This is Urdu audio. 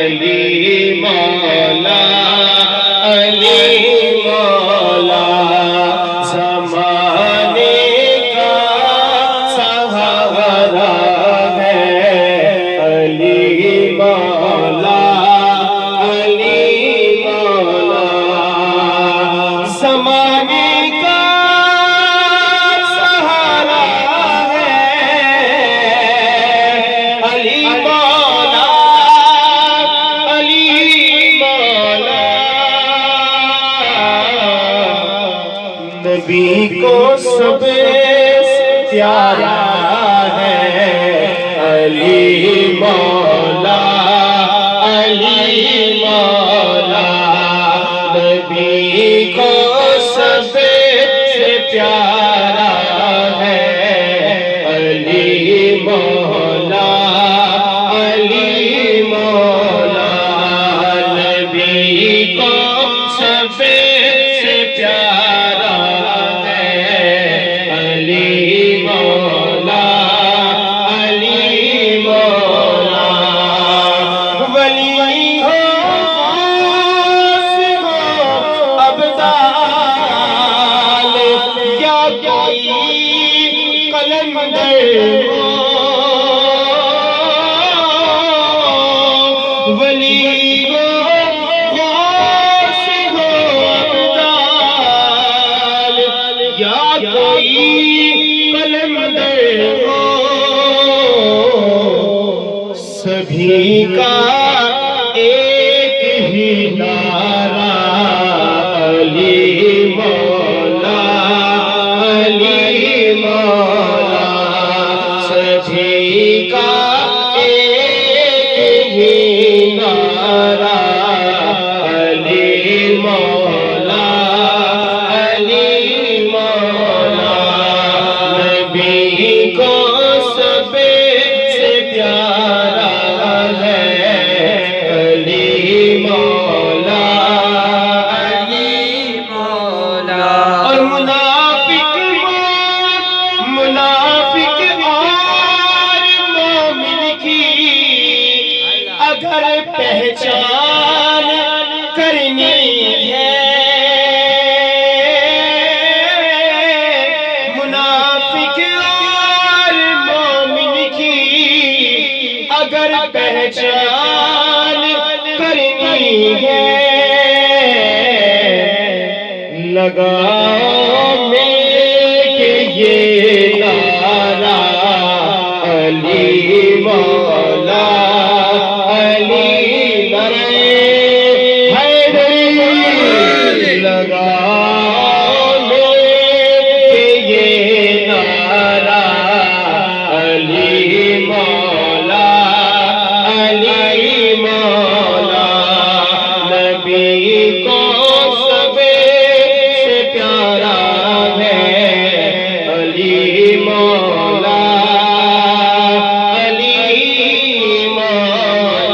علی مولا علی مولا زمانے کا سہارا ہے علی مولا علی مولا زمانے کا سہارا ہے علی مولا علی مولا نبی کو سب سے پیارا ہے علی مولا علی مولا نبی کو سب سے پیارا ہے علی مولا علی مولا نبی کو سب سے پیارا ہے علی مولا علی مولا ولی ہو غوث ہو ابدال یا کوئی قلندر ہو ولی ہو غوث ہو ابدال یا کوئی قلندر ہو سبھی کا ایک ہی نعرہ علی مولا علی مولا سبھی کا ایک ہی نعرہ علی مولا علی مولا نبی کو سب سے پیارا ہے علی مولا علی مولا اور منافق اور مومن کی اگر پہچان کرنی ہے منافق اور مومن کی اگر پہچان کرنی ہے لگاؤ میں کہ یہ نعرہ علی